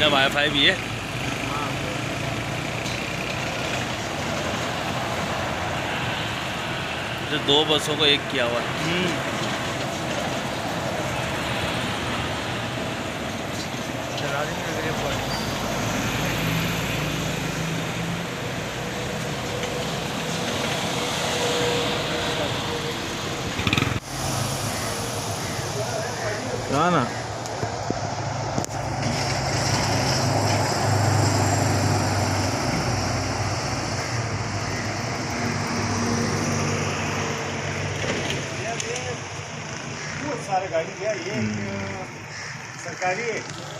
इसमें वाईफाई भी है। जो 2 बसों को एक किया हुआ है। चला देंगे अगले पर। ना बहुत सारे गाड़ी है ये सरकारी है।